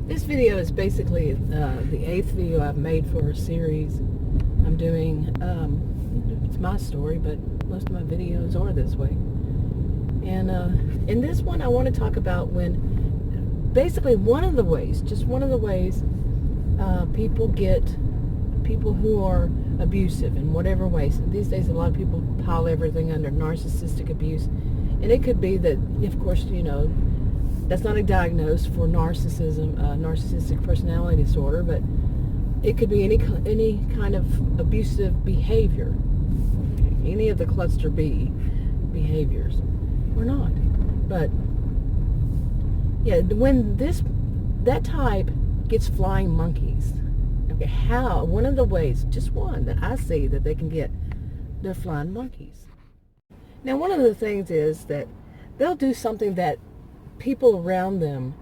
This video is basically the 8th video I've made for a series I'm doing. It's my story, but most of my videos are this way. And in this one, I want to talk about when, basically one of the ways people who are abusive in whatever ways. These days, a lot of people pile everything under narcissistic abuse. And it could be that, of course, that's not a diagnosis for narcissism, narcissistic personality disorder, but it could be any kind of abusive behavior, any of the cluster B behaviors, or not. But yeah, when that type gets flying monkeys, okay, how? One of the ways, just one that I see that they can get, they're flying monkeys. Now, one of the things is that they'll do something that people around them,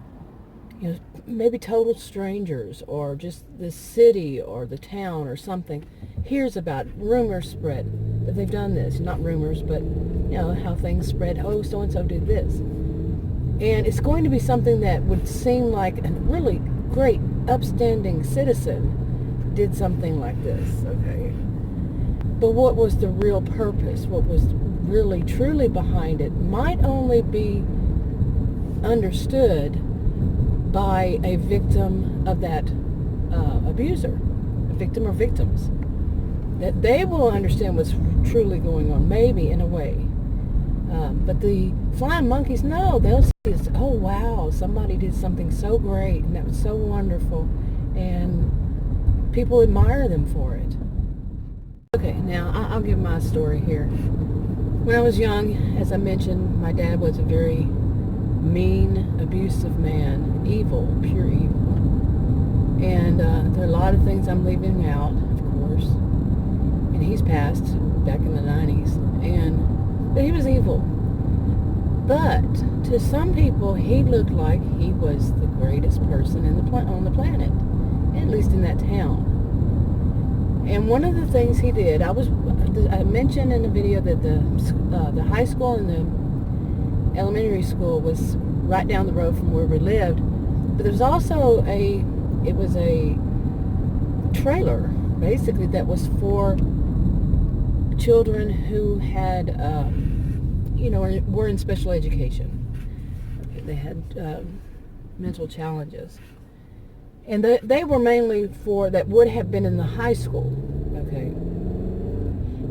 maybe total strangers or just the city or the town or something, hears about, rumors spread that they've done this. Not rumors, but how things spread. Oh, so-and-so did this. And it's going to be something that would seem like a really great, upstanding citizen did something like this, okay? But what was the real purpose? What was really, truly behind it might only be understood by a victim of that abuser, a victim or victims. That they will understand what's truly going on, maybe in a way. But the flying monkeys, no, they'll see this, oh wow, somebody did something so great and that was so wonderful, and people admire them for it. Okay, now I'll give my story here. When I was young, as I mentioned, my dad was a very mean, abusive man, evil, pure evil. And there are a lot of things I'm leaving out, of course. And he's passed back in the 90s. But he was evil. But to some people, he looked like he was the greatest person on the planet, at least in that town. And one of the things he did, I mentioned in the video that the high school and the elementary school was right down the road from where we lived, but there was also a trailer basically that was for children who had were in special education. Okay, they had mental challenges, and they were mainly for that would have been in the high school, okay,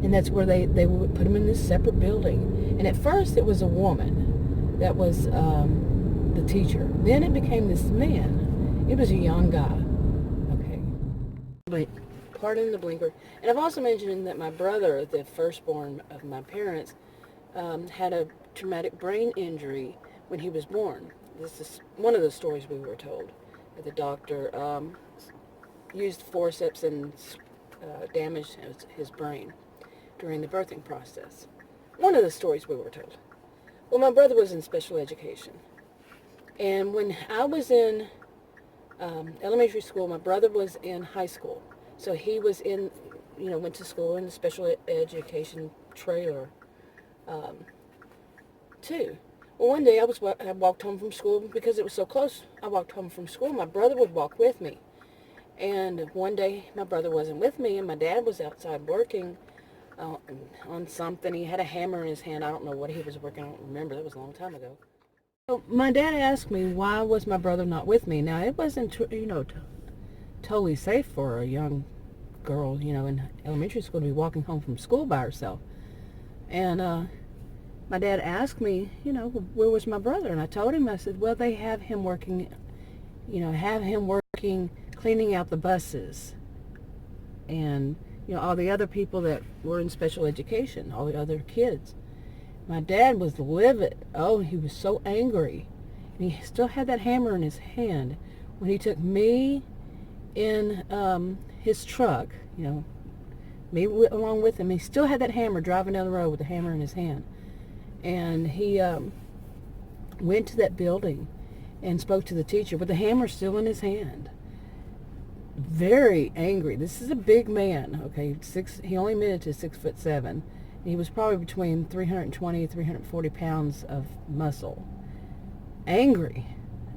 and that's where they would put them in this separate building. And at first it was a woman that was the teacher. Then it became this man. It was a young guy. Okay. Pardon the blinker. And I've also mentioned that my brother, the firstborn of my parents, had a traumatic brain injury when he was born. This is one of the stories we were told. That the doctor used forceps and damaged his brain during the birthing process. One of the stories we were told. Well, my brother was in special education. And when I was in elementary school, my brother was in high school. So he was went to school in the special education trailer, too. Well, one day I walked home from school because it was so close. I walked home from school. My brother would walk with me. And one day my brother wasn't with me, and my dad was outside working on something. He had a hammer in his hand. I don't know what he was working on. I don't remember. That was a long time ago. So my dad asked me, why was my brother not with me? Now, it wasn't, totally safe for a young girl, in elementary school to be walking home from school by herself. And my dad asked me, where was my brother? And I told him, I said, well, they have him working, cleaning out the buses. And, all the other people that were in special education, all the other kids. My dad was livid. Oh, he was so angry. And he still had that hammer in his hand. When he took me in his truck, me along with him, he still had that hammer driving down the road with the hammer in his hand. And he went to that building and spoke to the teacher with the hammer still in his hand. Very angry. This is a big man, okay? He only admitted to 6'7". He was probably between 320 and 340 pounds of muscle. Angry.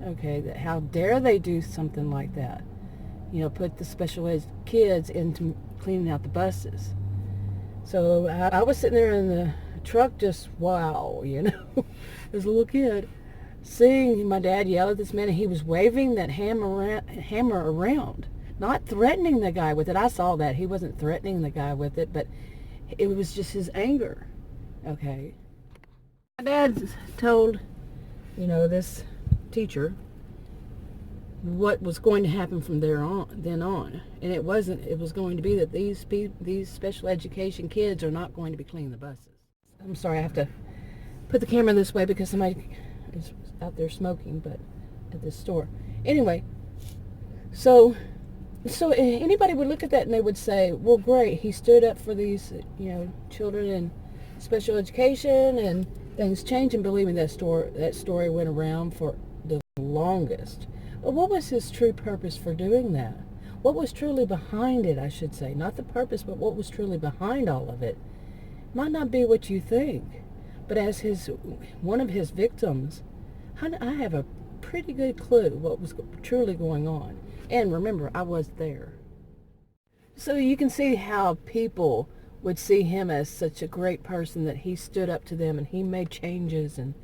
Okay, that how dare they do something like that? You know, put the special ed kids into cleaning out the buses. So I was sitting there in the truck just, wow, you know, as a little kid, seeing my dad yell at this man, and he was waving that hammer around, not threatening the guy with it. I saw that. He wasn't threatening the guy with it, but it was just his anger. Okay. My dad told, you know, this teacher what was going to happen from then on, and it was going to be that these special education kids are not going to be cleaning the buses. I'm sorry, I have to put the camera this way because somebody is out there smoking, but at this store. Anyway, so anybody would look at that and they would say, well, great, he stood up for these, you know, children in special education, and things changed. And believe me, that story went around for the longest. But what was his true purpose for doing that? What was truly behind it, I should say? Not the purpose, but what was truly behind all of it. Might not be what you think. But as one of his victims, I have a pretty good clue what was truly going on. And remember, I was there. So you can see how people would see him as such a great person, that he stood up to them and he made changes, and,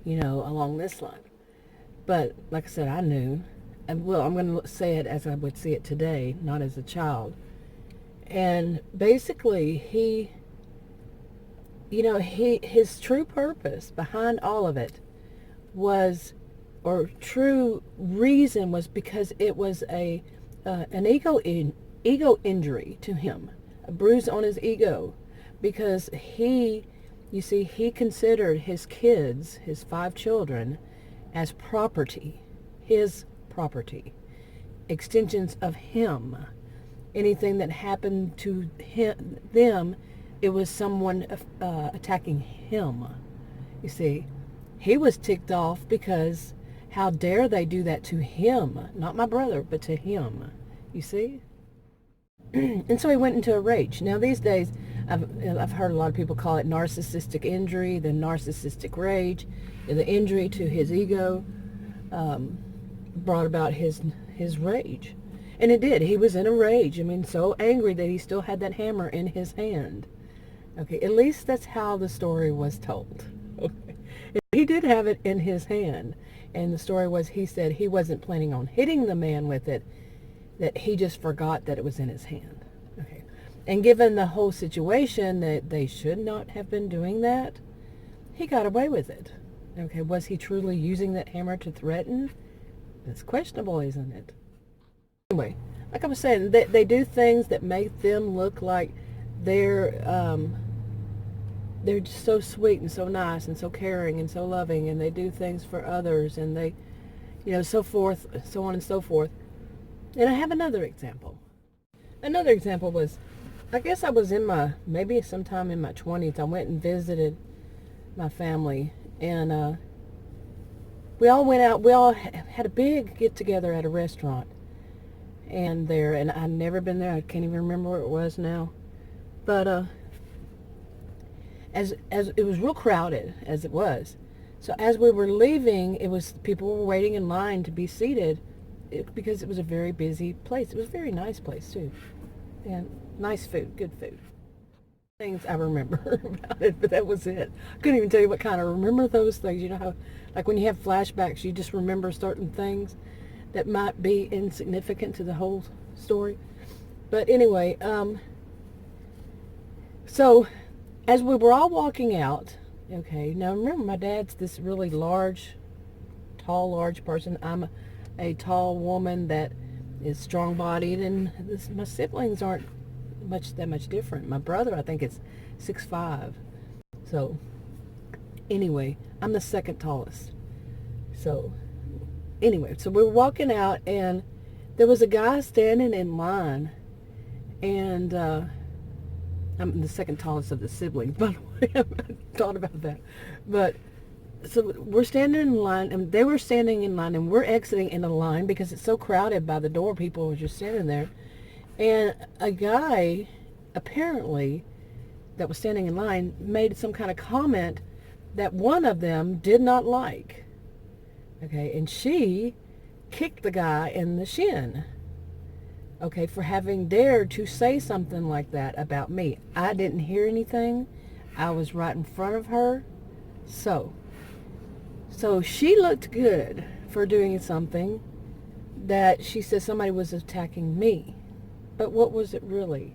you know, along this line. But like I said, I knew, and well, I'm going to say it as I would see it today, not as a child. And basically, his true purpose behind all of it was, or true reason was, because it was an ego injury to him, a bruise on his ego, because he considered his kids, his 5 children, as property, his property, extensions of him. Anything that happened to them, it was someone attacking him. You see, he was ticked off because how dare they do that to him? Not my brother, but to him. You see? And so he went into a rage. Now these days, I've heard a lot of people call it narcissistic injury, the narcissistic rage. The injury to his ego brought about his rage. And it did. He was in a rage. I mean, so angry that he still had that hammer in his hand. Okay, at least that's how the story was told. Okay. He did have it in his hand. And the story was, he said he wasn't planning on hitting the man with it, that he just forgot that it was in his hand. Okay. And given the whole situation that they should not have been doing that, he got away with it. Okay, was he truly using that hammer to threaten? It's questionable, isn't it? Anyway, like I was saying, they do things that make them look like they're just so sweet and so nice and so caring and so loving, and they do things for others, and they, you know, so forth, so on and so forth. And I have another example. Another example was, I guess I was maybe sometime in my 20s, I went and visited my family, and we all went out. We all had a big get-together at a restaurant, and I'd never been there. I can't even remember where it was now. But as it was real crowded, as it was. So as we were leaving, people were waiting in line to be seated, because it was a very busy place. It was a very nice place too, and nice food, good food. Things I remember about it, but that was it. I couldn't even tell you what kind. I remember those things. You know how, like when you have flashbacks, you just remember certain things that might be insignificant to the whole story. But anyway, so as we were all walking out, okay, now remember, my dad's this really large person. I'm a tall woman that is strong-bodied, and my siblings aren't that much different. My brother, I think, is 6'5". So anyway, I'm the second tallest. So anyway, so we were walking out, and there was a guy standing in line, and I'm the second tallest of the siblings, by the way. I haven't thought about that. But so we're standing in line, and they were standing in line, and we're exiting in a line because it's so crowded by the door. People were just standing there. And a guy, apparently, that was standing in line, made some kind of comment that one of them did not like. Okay, and she kicked the guy in the shin, okay, for having dared to say something like that about me. I didn't hear anything. I was right in front of her. So she looked good for doing something that she said somebody was attacking me. But what was it really?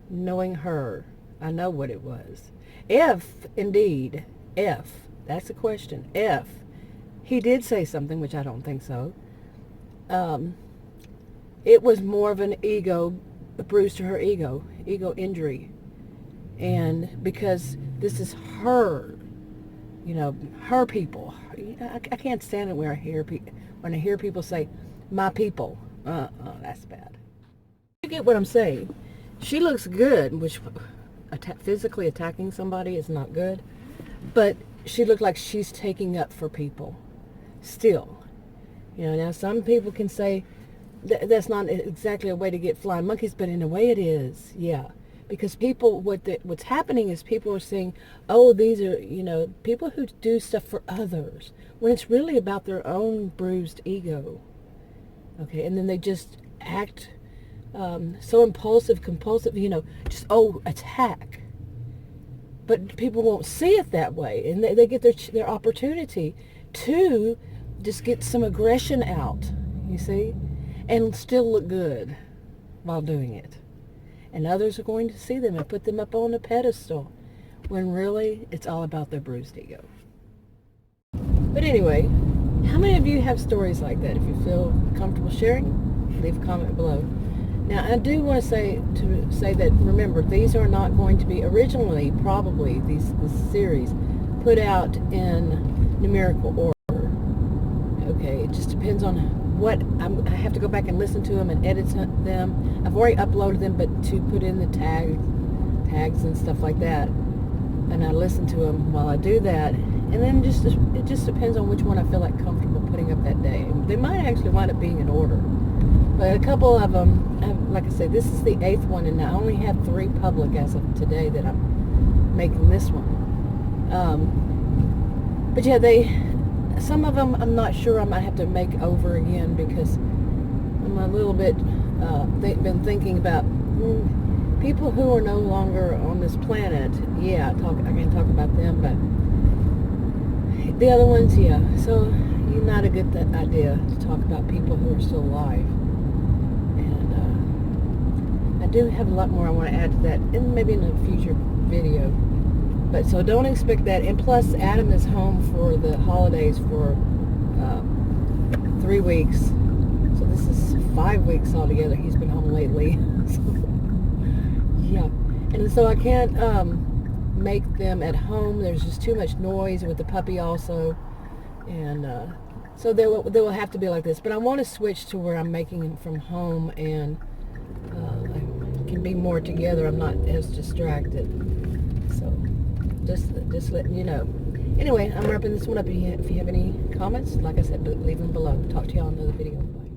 Knowing her, I know what it was. If, that's the question, if he did say something, which I don't think so, it was more of an a bruise to her ego injury. And because this is her, her people. I can't stand it when I hear people say, my people. That's bad. You get what I'm saying? She looks good, which physically attacking somebody is not good, but she looked like she's taking up for people still. Now some people can say that's not exactly a way to get flying monkeys, but in a way it is, yeah. Because people, what's happening is people are saying, oh, these are, people who do stuff for others, when it's really about their own bruised ego. Okay, and then they just act so impulsive, compulsive, just, attack. But people won't see it that way, and they get their opportunity to just get some aggression out, you see, and still look good while doing it. And others are going to see them and put them up on a pedestal, when really it's all about their bruised ego. But anyway, how many of you have stories like that? If you feel comfortable sharing, leave a comment below. Now, I do want to say that, remember, these are not going to be originally, probably, this series, put out in numerical order. Okay, it just depends on what, I have to go back and listen to them and edit them. I've already uploaded them, but to put in the tags and stuff like that. And I listen to them while I do that. And then it just depends on which one I feel like comfortable putting up that day. They might actually wind up being in order. But a couple of them, like I said, this is the 8th one, and I only have 3 public as of today that I'm making this one. But yeah, some of them I'm not sure I might have to make over again, because I'm a little bit been thinking about people who are no longer on this planet. Yeah, I can talk about them, but the other ones, yeah. So not a good idea to talk about people who are still alive. And I do have a lot more I want to add to that, and maybe in a future video. But so don't expect that. And plus, Adam is home for the holidays for 3 weeks. So this is 5 weeks altogether. He's been home lately. So, yeah. And so I can't make them at home. There's just too much noise with the puppy also. And so they will have to be like this. But I want to switch to where I'm making them from home, and I can be more together. I'm not as distracted. So just letting you know. Anyway, I'm wrapping this one up. If you have any comments, like I said, leave them below. Talk to y'all in another video. Bye.